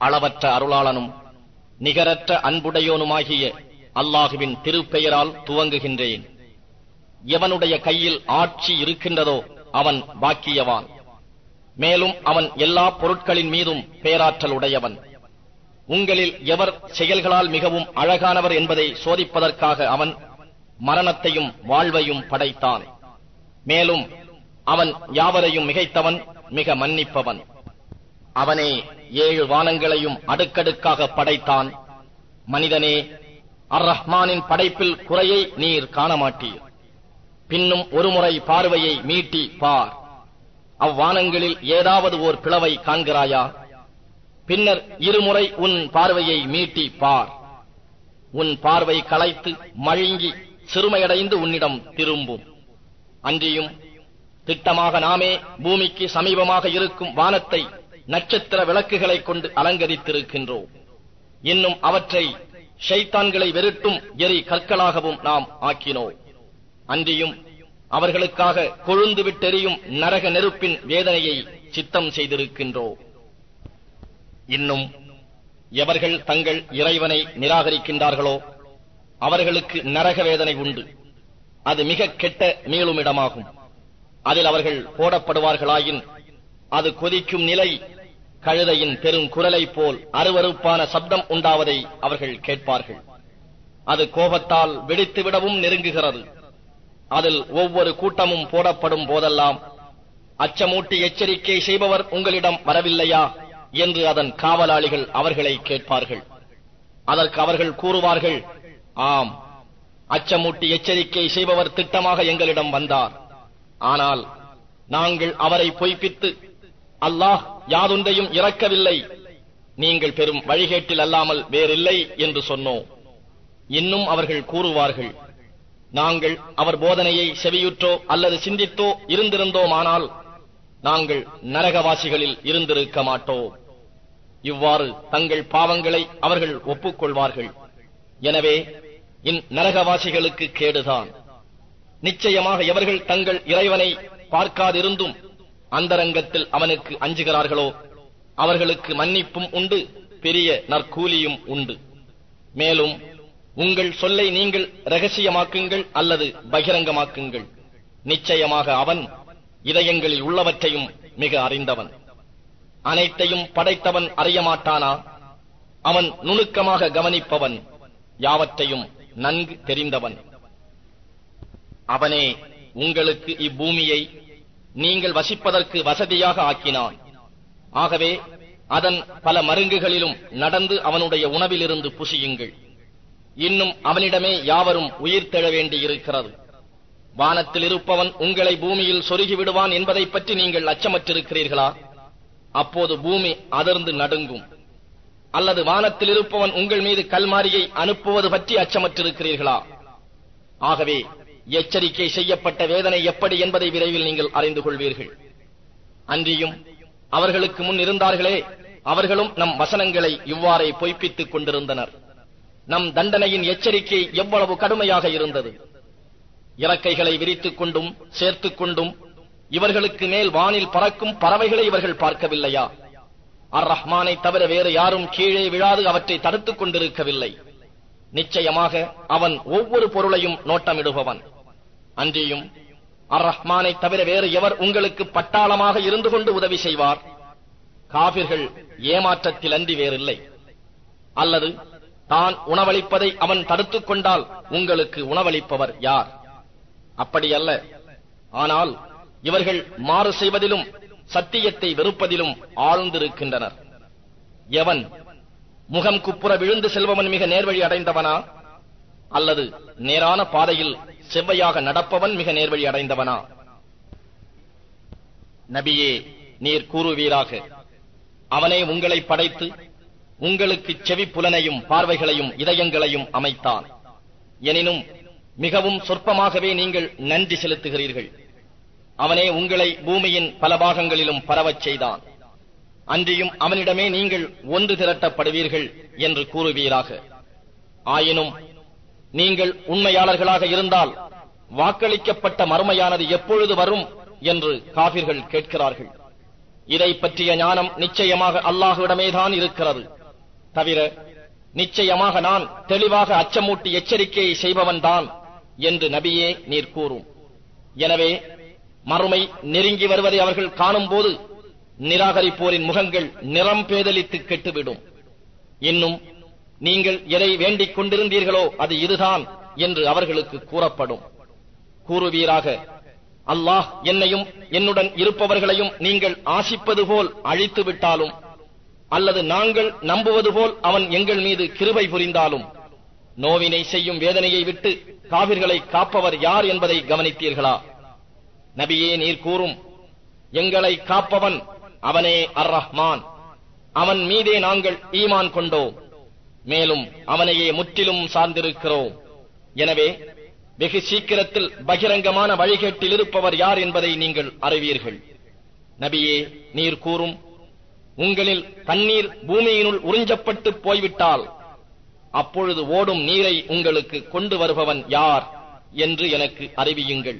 அளவற்ற அருளாளனும் நிகரற்ற அன்புடையோனுமாகிய அல்லாஹுவின் திருப்பெயரால் துவங்குகின்றேன். எவனுடைய கையில் ஆட்சி இருக்கின்றதோ அவன் பாக்கியவான். மேலும் அவன் எல்லா பொருட்களின் மீதும் பேராற்றல் உடையவன். உங்களில் எவர் செயல்களால் மிகவும் அழகானவர் என்பதை சோதிப்பதற்காக அவன் மரணத்தையும் வாழ்வையும் படைத்தான். மேலும் அவன் யாவரையும் மிகைத்தவன், மிக மன்னிப்பவன். அவனே 7 வானங்களையும் அடுக்கடுக்காக படைத்தான். மனிதனே, அர் ரஹ்மானின் படைப்பில் குறையை நீர் காணமாட்டீர். பின்னும் ஒருமுறை பார்வையை மீட்டி பார். அவ்வானங்களில் ஏதாவது ஓர் பிளவை காண்கிறாயா? பின்னர் இருமுறை உன் பார்வையை மீட்டி பார். உன் பார்வை களைத்து மழுங்கி சிறுமையடைந்து உன்னிடம் திரும்பும். அன்றியும் திட்டமாக நாமே பூமிக்கு சமீபமாக இருக்கும் வானத்தை நட்சத்திர விளக்குகளை கொண்டு அலங்கரித்திருக்கின்றோம். இன்னும் அவற்றை ஷைத்தான்களை வெறுட்டும் எரி கற்களாகவும் நாம் ஆக்கினோம். அன்றியும் அவர்களுக்காக கொழுந்து விட்டெறியும் நரக நெருப்பின் வேதனையை சித்தம் செய்திருக்கின்றோம். இன்னும் எவர்கள் தங்கள் இறைவனை நிராகரிக்கின்றார்களோ அவர்களுக்கு நரக வேதனை உண்டு. அது மிக கெட்ட மீளுமிடமாகும். அதில் அவர்கள் போடப்படுவார்களாயின் அது கொதிக்கும் நிலை கழுதையின் பெருங்குரலை போல் அருவருப்பான சப்தம் உண்டாவதை அவர்கள் கேட்பார்கள். அது கோபத்தால் வெடித்துவிடவும் நெருங்குகிறது. அதில் ஒவ்வொரு கூட்டமும் போடப்படும் போதெல்லாம் அச்சமூட்டி எச்சரிக்கை செய்பவர் உங்களிடம் வரவில்லையா என்று அதன் காவலாளிகள் அவர்களை கேட்பார்கள். அதற்கு அவர்கள் கூறுவார்கள், ஆம், அச்சமூட்டி எச்சரிக்கை செய்பவர் திட்டமாக எங்களிடம் வந்தார். ஆனால் நாங்கள் அவரை பொய்ப்பித்து அல்லாஹ் யாதொன்றையும் இறக்கவில்லை, நீங்கள் பெரும் வழிகேட்டில் அல்லாமல் வேறில்லை என்று சொன்னோம். இன்னும் அவர்கள் கூறுவார்கள், நாங்கள் அவர் போதனையை செவியுற்றோ அல்லது சிந்தித்தோ இருந்திருந்தோமானால் நாங்கள் நரகவாசிகளில் இருந்திருக்க மாட்டோம். இவ்வாறு தங்கள் பாவங்களை அவர்கள் ஒப்புக்கொள்வார்கள். எனவே இந்நரகவாசிகளுக்கு கேடுதான். நிச்சயமாக எவர்கள் தங்கள் இறைவனை பார்க்காதிருந்தும் அந்தரங்கத்தில் அவனுக்கு அஞ்சுகிறார்களோ அவர்களுக்கு மன்னிப்பும் உண்டு, பெரிய நற்கூலியும் உண்டு. மேலும் உங்கள் சொல்லை நீங்கள் இரகசியமாக்குங்கள் அல்லது பகிரங்கமாக்குங்கள். நிச்சயமாக அவன் இதயங்களில் உள்ளவற்றையும் மிக அறிந்தவன். அனைத்தையும் படைத்தவன் அறியமாட்டானா? அவன் நுணுக்கமாக கவனிப்பவன், யாவற்றையும் நன்கு தெரிந்தவன். அவனே உங்களுக்கு இப்பூமியை நீங்கள் வசிப்பதற்கு வசதியாக ஆக்கினான். ஆகவே அதன் பல மருங்குகளிலும் நடந்து அவனுடைய உணவிலிருந்து புசியுங்கள். இன்னும் அவனிடமே யாவரும் உயிர் தெழ வேண்டியிருக்கிறது. வானத்தில் இருப்பவன் உங்களை பூமியில் சொருகி விடுவான் என்பதை பற்றி நீங்கள் அச்சமற்றிருக்கிறீர்களா? அப்போது பூமி அதிர்ந்து நடுங்கும். அல்லது வானத்தில் இருப்பவன் உங்கள் மீது கல்மாரியை அனுப்புவது பற்றி அச்சமற்றிருக்கிறீர்களா? ஆகவே எச்சரிக்கை செய்யப்பட்ட வேதனை எப்படி என்பதை விரைவில் நீங்கள் அறிந்து கொள்வீர்கள். அன்றியும் அவர்களுக்கு முன் இருந்தார்களே, அவர்களும் நம் வசனங்களை இவ்வாறே பொய்ப்பித்துக் கொண்டிருந்தனர். நம் தண்டனையின் எச்சரிக்கை எவ்வளவு கடுமையாக இருந்தது! இறக்கைகளை விரித்துக் கொண்டும் சேர்த்துக் கொண்டும் இவர்களுக்கு மேல் வானில் பறக்கும் பறவைகளை இவர்கள் பார்க்கவில்லையா? அர் ரஹ்மானை தவிர வேறு யாரும் கீழே விழாது அவற்றை தடுத்துக் கொண்டிருக்கவில்லை. நிச்சயமாக அவன் ஒவ்வொரு பொருளையும் நோட்டமிடுபவன். அன்றியும் அர் ரஹ்மானை தவிர வேறு எவர் உங்களுக்கு பட்டாளமாக இருந்து கொண்டு உதவி செய்வார்? காபிர்கள் ஏமாற்றத்தில் அன்றி வேறில்லை. அல்லது தான் உணவளிப்பதை அவன் தடுத்துக் கொண்டால் உங்களுக்கு உணவளிப்பவர் யார்? அப்படியல்ல. ஆனால் இவர்கள் மாறு செய்வதிலும் சத்தியத்தை வெறுப்பதிலும் ஆழ்ந்திருக்கின்றனர். எவன் முகம் குப்புற விழுந்து செல்பவன் மிக நேர்வழி அடைந்தவனா? அல்லது நேரான பாதையில் செவ்வையாக நடப்பவன் மிக நேர்வழி அடைந்தவனா? நபியே, நீர் கூறுவீராக, அவனே உங்களை படைத்து உங்களுக்கு செவி புலனையும் பார்வைகளையும் இதயங்களையும் அமைத்தான். எனினும் மிகவும் சொற்பமாகவே நீங்கள் நன்றி செலுத்துகிறீர்கள். அவனே உங்களை பூமியின் பல பாகங்களிலும் பரவச் செய்தான். அன்றியும் அவனிடமே நீங்கள் ஒன்று திரட்டப்படுவீர்கள் என்று கூறுவீராக. ஆயினும் நீங்கள் உண்மையாளர்களாக இருந்தால் வாக்களிக்கப்பட்ட மறுமையானது எப்பொழுது வரும் என்று காபிர்கள் கேட்கிறார்கள். இதை பற்றிய ஞானம் நிச்சயமாக அல்லாஹ்விடமேதான் இருக்கிறது. தவிர நிச்சயமாக நான் தெளிவாக அச்சமூட்டி எச்சரிக்கையை செய்பவன்தான் என்று நபியே நீர் கூறும். எனவே மறுமை நெருங்கி வருவதை அவர்கள் காணும் போது நிராகரிப்போரின் முகங்கள் நிறம் பேதலித்து கெட்டுவிடும். இன்னும் நீங்கள் எதை வேண்டிக் கொண்டிருந்தீர்களோ அது இதுதான் என்று அவர்களுக்கு கூறப்படும். கூறுவீராக, அல்லாஹ் என்னையும் என்னுடன் இருப்பவர்களையும் நீங்கள் ஆசிப்பது போல் அழித்து விட்டாலும், அல்லது நாங்கள் நம்புவது போல் அவன் எங்கள் மீது கிருபை புரிந்தாலும், நோவினை செய்யும் வேதனையை விட்டு காவிர்களை காப்பவர் யார் என்பதை கவனித்தீர்களா? நபியே நீர் கூறும், எங்களை காப்பவன் அவனே அர் ரஹ்மான். அவன் மீதே நாங்கள் ஈமான் கொண்டோம், மேலும் அவனையே முற்றிலும் சார்ந்திருக்கிறோம். எனவே வெகு சீக்கிரத்தில் பகிரங்கமான வழிகேட்டில் இருப்பவர் யார் என்பதை நீங்கள் அறிவீர்கள். நபியே நீர் கூறும், உங்களில் தண்ணீர் பூமியினுள் உறிஞ்சப்பட்டு போய்விட்டால் அப்பொழுது ஓடும் நீரை உங்களுக்கு கொண்டு வருபவன் யார் என்று எனக்கு அறிவியுங்கள்.